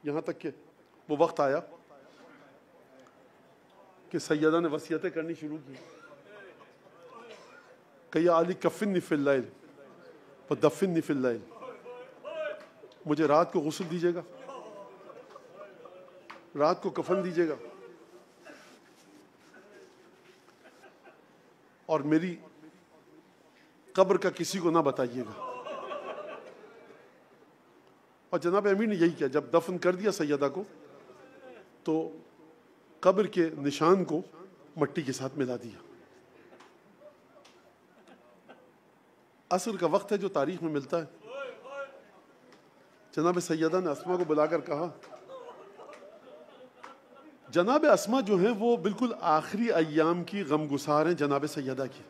یہاں تک کہ وہ وقت آیا کہ سیدہ نے وصیتیں کرنی شروع کی کہ یا علی کفنی فی اللیل ودفنی فی اللیل، مجھے رات کو غسل دیجیے گا، رات کو کفن دیجیے گا، اور میری قبر کا کسی کو نہ بتائیے گا۔ اور جناب امیر نے یہی کیا، جب دفن کر دیا سیدہ کو تو قبر کے نشان کو مٹی کے ساتھ ملا دیا۔ عصر کا وقت ہے جو تاریخ میں ملتا ہے، جناب سیدہ نے اسما کو بلا کر کہا، جناب اسما جو ہیں وہ بالکل آخری ایام کی غم گسار ہیں جناب سیدہ کی۔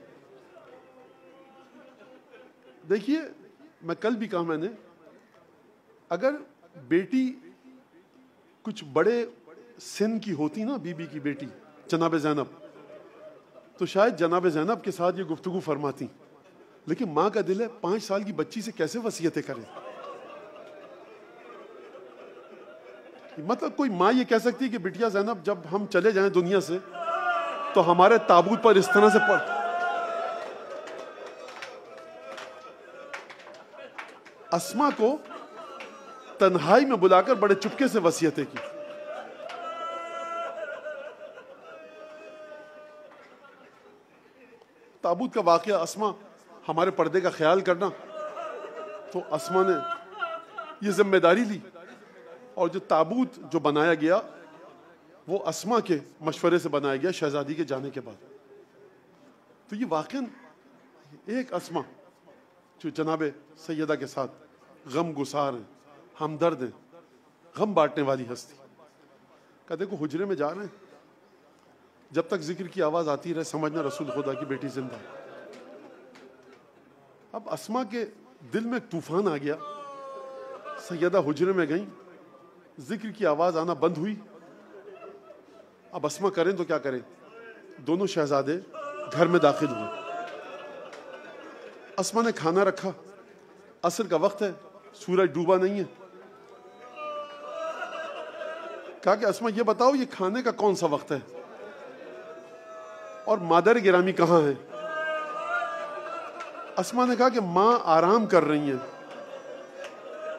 دیکھیے میں کل بھی کہا میں نے، اگر بیٹی کچھ بڑے سن کی ہوتی نا، بی بی کی بیٹی جناب زینب، تو شاید جناب زینب کے ساتھ یہ گفتگو فرماتی، لیکن ماں کا دل ہے 5 سال کی بچی سے کیسے وصیتیں کریں؟ مطلب کوئی ماں یہ کہہ سکتی کہ بیٹیا زینب جب ہم چلے جائیں دنیا سے تو ہمارے تابوت پر اس طرح سے پڑھ۔ اسما کو تنہائی میں بلا کر بڑے چپکے سے وصیتیں کی۔ تابوت کا واقعہ، اسما ہمارے پردے کا خیال کرنا، تو اسما نے یہ ذمہ داری لی، اور جو تابوت جو بنایا گیا وہ اسما کے مشورے سے بنایا گیا شہزادی کے جانے کے بعد۔ تو یہ واقعاً ایک اسما جو جناب سیدہ کے ساتھ غم گسار ہیں، ہمدرد ہیں، غم بانٹنے والی ہستی، کہ دیکھو حجرے میں جا رہے ہیں، جب تک ذکر کی آواز آتی رہے سمجھنا رسول خدا کی بیٹی زندہ۔ اب اسما کے دل میں ایک طوفان آ گیا، سیدہ حجرے میں گئیں، ذکر کی آواز آنا بند ہوئی۔ اب اسما کریں تو کیا کریں؟ دونوں شہزادے گھر میں داخل ہوئے۔ اسما نے کھانا رکھا، عصر کا وقت ہے، سورج ڈوبا نہیں ہے۔ کہا کہ اسما یہ بتاؤ یہ کھانے کا کون سا وقت ہے اور مادر گرامی کہاں ہے؟ اسما نے کہا کہ ماں آرام کر رہی ہیں،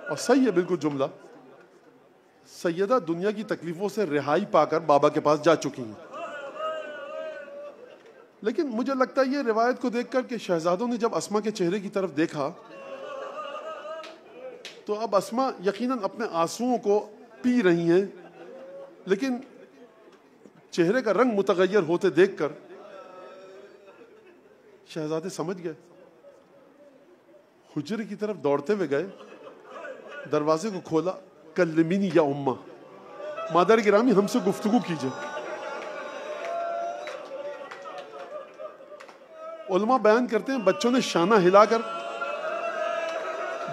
اور صحیح ہے بالکل جملہ، سیدہ دنیا کی تکلیفوں سے رہائی پا کر بابا کے پاس جا چکی ہیں۔ لیکن مجھے لگتا ہے یہ روایت کو دیکھ کر کہ شہزادوں نے جب اسما کے چہرے کی طرف دیکھا تو اب اسما یقیناً اپنے آنسوؤں کو پی رہی ہیں، لیکن چہرے کا رنگ متغیر ہوتے دیکھ کر شہزادے سمجھ گئے، حجرے کی طرف دوڑتے ہوئے گئے، دروازے کو کھولا، کلمینی یا اماں، مادر گرامی ہم سے گفتگو کیجئے۔ علماء بیان کرتے ہیں بچوں نے شانہ ہلا کر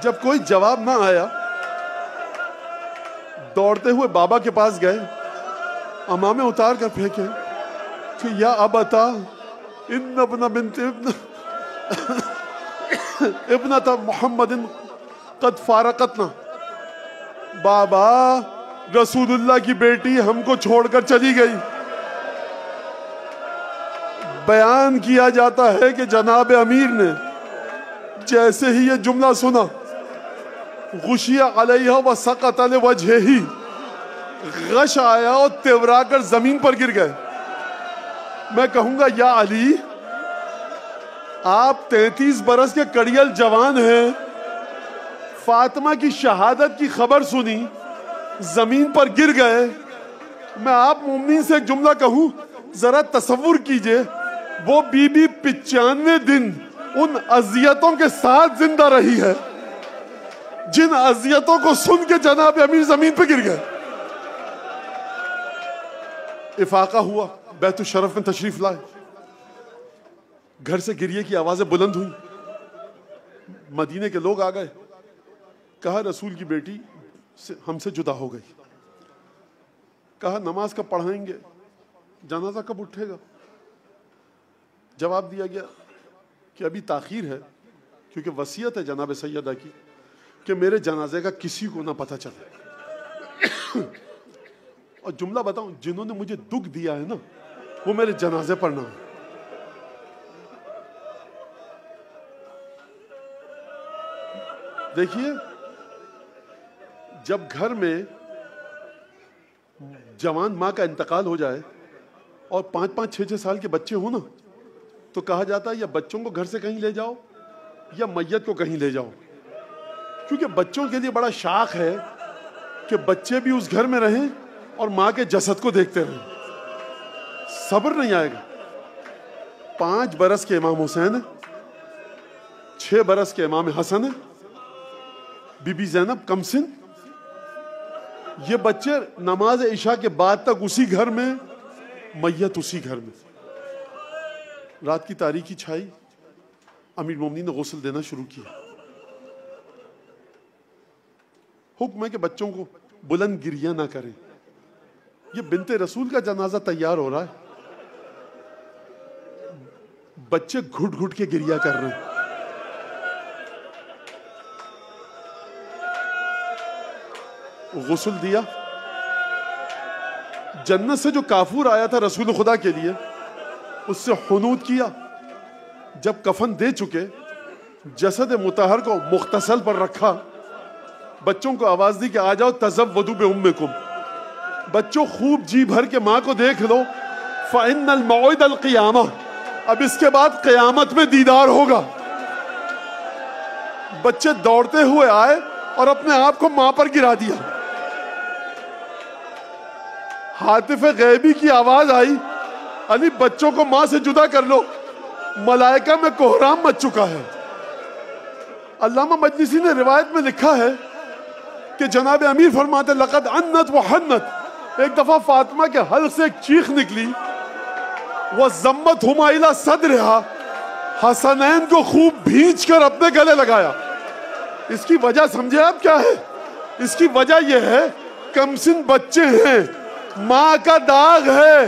جب کوئی جواب نہ آیا دوڑتے ہوئے بابا کے پاس گئے، امامے اتار کر پھینکے کہ یا ابتا ان ابن بنت ابنت محمد قد فارقتنا، بابا رسول اللہ کی بیٹی ہم کو چھوڑ کر چلی گئی۔ بیان کیا جاتا ہے کہ جناب امیر نے جیسے ہی یہ جملہ سنا، غشی علیہ وسقط لوجہہ، غش آیا اور تیورا کر زمین پر گر گئے۔ میں کہوں گا یا علی، آپ 33 برس کے کڑیل جوان ہیں، فاطمہ کی شہادت کی خبر سنی، زمین پر گر گئے۔ میں آپ مومنین سے ایک جملہ کہوں، ذرا تصور کیجئے وہ بی بی 95 دن ان اذیتوں کے ساتھ زندہ رہی ہے جن اذیتوں کو سن کے جناب امیر زمین پہ گر گئے۔ افاقہ ہوا، بیت الشرف میں تشریف لائے، گھر سے گریے کی آوازیں بلند ہوئیں، مدینے کے لوگ آ گئے، کہا رسول کی بیٹی ہم سے جدا ہو گئی۔ کہا نماز کب پڑھائیں گے، جنازہ کب اٹھے گا؟ جواب دیا گیا کہ ابھی تاخیر ہے، کیونکہ وصیت ہے جناب سیدہ کی کہ میرے جنازے کا کسی کو نہ پتہ چلے۔ اور جملہ بتاؤں، جنہوں نے مجھے دکھ دیا ہے نا وہ میرے جنازے پر نہ آئے۔ دیکھیے، جب گھر میں جوان ماں کا انتقال ہو جائے اور 5-5 6-6 سال کے بچے ہوں نا، تو کہا جاتا ہے یا بچوں کو گھر سے کہیں لے جاؤ یا میت کو کہیں لے جاؤ، کیونکہ بچوں کے لیے بڑا شاق ہے کہ بچے بھی اس گھر میں رہیں اور ماں کے جسد کو دیکھتے رہیں۔ صبر نہیں آئے گا۔ 5 برس کے امام حسین ہے، 6 برس کے امام حسن ہے، بی بی زینب کم سن، یہ بچے نماز عشاء کے بعد تک اسی گھر میں، میت اسی گھر میں۔ رات کی تاریکی چھائی، امیر مومنین نے غسل دینا شروع کیا۔ حکم ہے کہ بچوں کو بلند گریہ نہ کریں۔ یہ بنت رسول کا جنازہ تیار ہو رہا ہے، بچے گھٹ گھٹ کے گریہ کر رہے ہیں۔ غسل دیا، جنت سے جو کافور آیا تھا رسول خدا کے لیے اس سے حنوط کیا۔ جب کفن دے چکے، جسد مطہر کو مغتسل پر رکھا، بچوں کو آواز دی کہ آ جاؤ تزودوا بأمکم، بچوں خوب جی بھر کے ماں کو دیکھ لو، فإن الموعد القیامہ، اب اس کے بعد قیامت میں دیدار ہوگا۔ بچے دوڑتے ہوئے آئے اور اپنے آپ کو ماں پر گرا دیا۔ ہاتف غیبی کی آواز آئی، علی بچوں کو ماں سے جدا کر لو، ملائکہ میں کوہرام مچ چکا ہے۔ علامہ مجلسی نے روایت میں لکھا ہے کہ جناب امیر فرماتے لقد عنت وحنت، ایک دفعہ فاطمہ کے حلق سے ایک چیخ نکلی، وَضَمَّتْهُمَا إِلَى صَدْرِهَا، حسنین کو خوب بھینچ کر اپنے گلے لگایا۔ اس کی وجہ سمجھے آپ کیا ہے؟ اس کی وجہ یہ ہے کمسن بچے ہیں، ماں کا داغ ہے،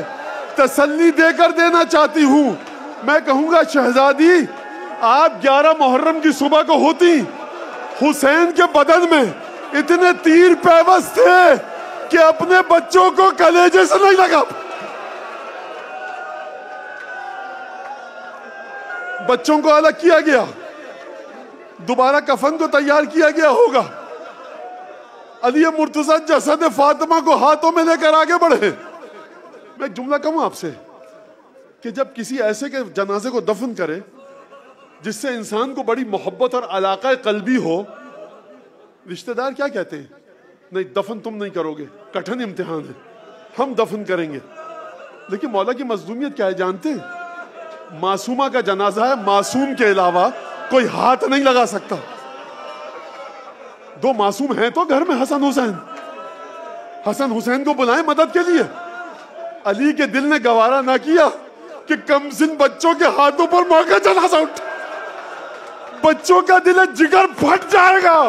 تسلی دے کر دینا چاہتی ہوں۔ میں کہوں گا شہزادی آپ 11 محرم کی صبح کو ہوتی، حسین کے بدن میں اتنے تیر پیوست تھے کہ اپنے بچوں کو کلیجے سے نہیں لگا۔ بچوں کو الگ کیا گیا، دوبارہ کفن کو تیار کیا گیا ہوگا۔ علی مرتضیٰ جسد فاطمہ کو ہاتھوں میں لے کر آگے بڑھے۔ میں ایک جملہ کہوں آپ سے کہ جب کسی ایسے کے جنازے کو دفن کرے جس سے انسان کو بڑی محبت اور علاقہ قلبی ہو، رشتہ دار کیا کہتے ہیں؟ نہیں دفن تم نہیں کرو گے، کٹھن امتحان ہے، ہم دفن کریں گے۔ لیکن مولا کی مظلومیت کیا ہے جانتے ہیں؟ معصومہ کا جنازہ ہے، معصوم کے علاوہ کوئی ہاتھ نہیں لگا سکتا۔ 2 معصوم ہیں تو گھر میں، حسن حسین، حسن حسین کو بلائیں مدد کے لیے۔ علی کے دل نے گوارا نہ کیا کہ کمسن بچوں کے ہاتھوں پر ماں کا جنازہ اٹھ، بچوں کا دل جگر پھٹ جائے گا۔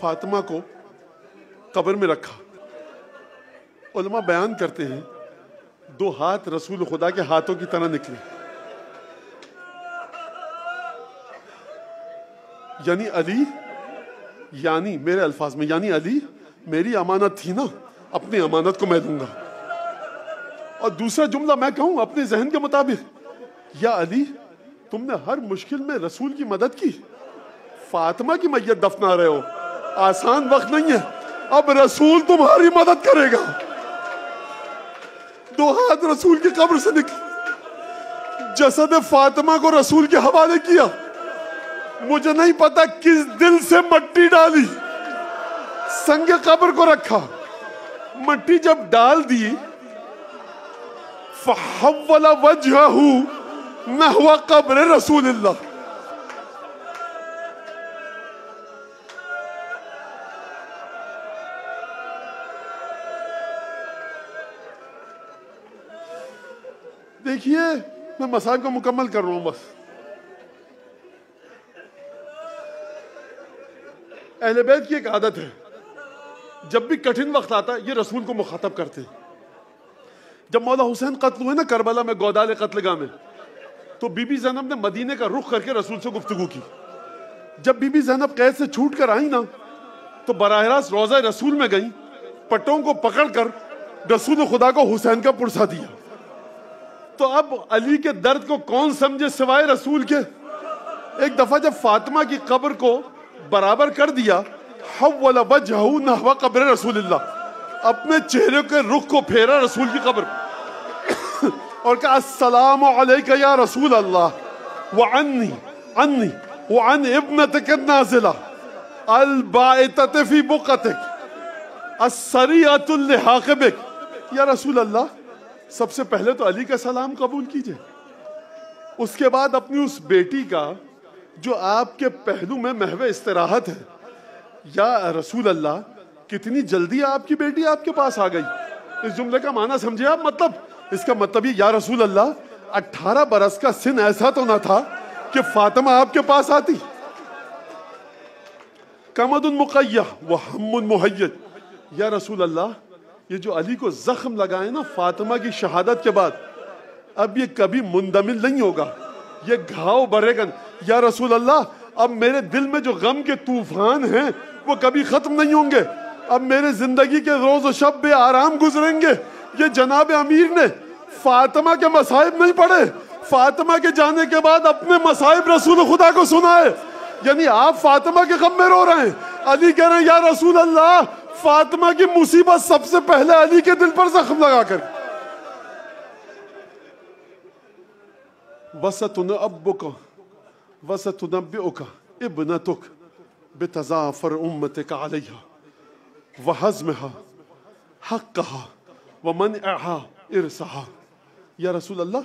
فاطمہ کو قبر میں رکھا۔ علماء بیان کرتے ہیں 2 ہاتھ رسول خدا کے ہاتھوں کی طرح نکلے، یعنی علی، یعنی میرے الفاظ میں، یعنی علی میری امانت تھی نا، اپنی امانت کو میں دوں گا۔ اور دوسرا جملہ میں کہوں اپنے ذہن کے مطابق، یا علی تم نے ہر مشکل میں رسول کی مدد کی، فاطمہ کی میت دفنا رہے ہو، آسان وقت نہیں ہے، اب رسول تمہاری مدد کرے گا۔ 2 ہاتھ رسول کی قبر سے نکلے، جسد فاطمہ کو رسول کے حوالے کیا۔ مجھے نہیں پتا کس دل سے مٹی ڈالی، سنگ قبر کو رکھا، مٹی جب ڈال دی، فحول وجهه نحو قبر رسول اللہ۔ دیکھیے میں مسائل کو مکمل کر رہا ہوں بس۔ اہل بیت کی ایک عادت ہے، جب بھی کٹھن وقت آتا ہے یہ رسول کو مخاطب کرتے ہیں۔ جب مولا حسین قتل ہوئے نا کربلا میں، گودال قتل گاہ میں، تو بی بی زینب نے مدینے کا رخ کر کے رسول سے گفتگو کی. جب بی بی زینب قید سے چھوٹ کر آئی نا تو براہ راست روضہ رسول میں گئیں, پٹوں کو پکڑ کر رسول خدا کو حسین کا پرسا دیا. تو اب علی کے درد کو کون سمجھے سوائے رسول کے. ایک دفعہ جب فاطمہ کی قبر کو برابر کر دیا, حول وجہہ نحو قبر رسول اللہ, اپنے چہرے کے رخ کو پھیرا رسول کی قبر اور کہا السلام علیکہ یا رسول اللہ وعنی عنی وعن ابنتک النازلہ البائتۃ فی بقعتک السریعۃ اللحاق بک. یا رسول اللہ, سب سے پہلے تو علی کا سلام قبول کیجئے, اس کے بعد اپنی اس بیٹی کا جو آپ کے پہلو میں محو استراحت ہے. یا رسول اللہ, کتنی جلدی آپ کی بیٹی آپ کے پاس آ گئی. اس جملے کا معنی سمجھے آپ, مطلب اس کا مطلب یہ, یا رسول اللہ 18 برس کا سن ایسا تو نہ تھا کہ فاطمہ آپ کے پاس آتی. کمد مقیح وہم مہیج. یا رسول اللہ, یہ جو علی کو زخم لگائے نا فاطمہ کی شہادت کے بعد, اب یہ کبھی مندمل نہیں ہوگا, یہ گھاؤ بھرے گا. یا رسول اللہ, اب میرے دل میں جو غم کے طوفان ہیں وہ کبھی ختم نہیں ہوں گے, اب میرے زندگی کے روز و شب بے آرام گزریں گے. یہ جناب امیر نے فاطمہ کے مصائب نہیں پڑھے, فاطمہ کے جانے کے بعد اپنے مصائب رسول خدا کو سنائے. یعنی آپ فاطمہ کے غم میں رو رہے ہیں, علی کہہ رہے ہیں یا رسول اللہ فاطمہ کی مصیبت سب سے پہلے علی کے دل پر زخم لگا کر. وَسَتُنَبُّكَ وَسَتُنَبِّئُكَ ابْنَتُكَ بِتَظَافُرِ أُمَّتِكَ عَلَيْهَا وَحَزْمِهَا حَقَّهَا وَمَنْعِهَا إِرْثَهَا. یا رسول اللہ,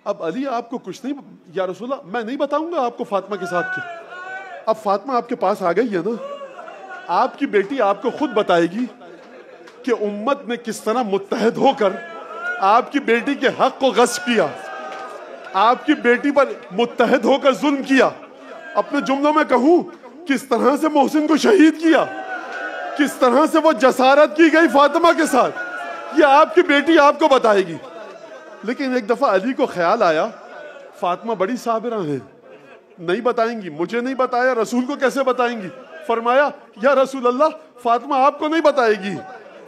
اب علی آپ کو کچھ نہیں, یا رسول اللہ میں نہیں بتاؤں گا آپ کو فاطمہ کے ساتھ کیا. اب فاطمہ آپ کے پاس آ گئی ہے نا, آپ کی بیٹی آپ کو خود بتائے گی کہ امت نے کس طرح متحد ہو کر آپ کی بیٹی کے حق کو غصب کیا, آپ کی بیٹی پر متحد ہو کر ظلم کیا. اپنے جملوں میں کہوں, کس طرح سے محسن کو شہید کیا, کس طرح سے وہ جسارت کی گئی فاطمہ کے ساتھ, یہ آپ کی بیٹی آپ کو بتائے گی. لیکن ایک دفعہ علی کو خیال آیا فاطمہ بڑی صابرہ ہیں, نہیں بتائیں گی, مجھے نہیں بتایا رسول کو کیسے بتائیں گی. فرمایا یا رسول اللہ فاطمہ آپ کو نہیں بتائے گی.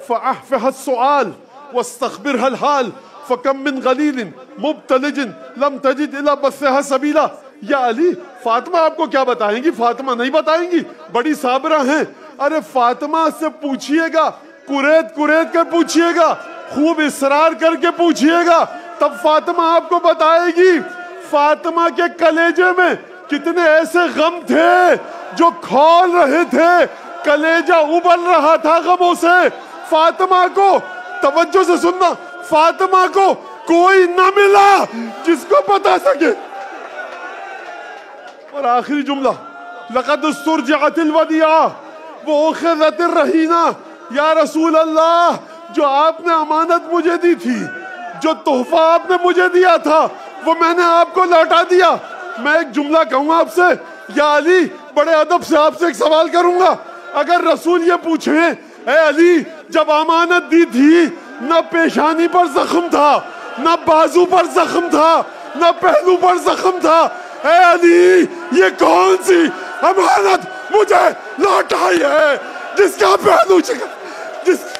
فَأَحْفِحَ السُّؤَالِ وَاسْتَخْبِرْهَا الْحَالِ فَكَمْ مِنْ غَلِيلٍ مُبْتَلِجٍ لَمْ تَجِدْ إِلَى بَثِّهَا سَبِيلًا. یا علی, فاطمہ آپ کو کیا بتائیں گی, فاطمہ نہیں بتائیں گی, بڑی صابرہ ہیں. ارے فاطمہ سے پوچھئے گا, قریت قریت کر پوچھئے گا, خوب اصرار کر کے پوچھئے گا, تب فاطمہ آپ کو بتائے گی. فاطمہ کے کلیجے میں کتنے ایسے غم تھے جو کھول رہے تھے, کلیجہ ابل رہا تھا غموں سے. فاطمہ کو, توجہ سے سننا, فاطمہ کو کوئی نہ ملا جس کو بتا سکے. اور آخری جملہ, لَقَدْ اسْتُرْجِعَتِ الْوَدِيعَةُ وَأُخِذَتِ الرَّهِينَةُ. یا رسول اللہ, جو آپ نے امانت مجھے دی تھی, جو تحفہ آپ نے مجھے دیا تھا, وہ میں نے آپ کو لوٹا دیا. میں ایک جملہ کہوں آپ سے, یا علی بڑے ادب سے آپ سے ایک سوال کروں گا. اگر رسول یہ پوچھیں اے علی جب امانت دی تھی نہ پیشانی پر زخم تھا, نہ بازو پر زخم تھا, نہ پہلو پر زخم تھا, اے علی یہ کون سی امانت مجھے لوٹائی ہے جس کا پہلو چکا, جس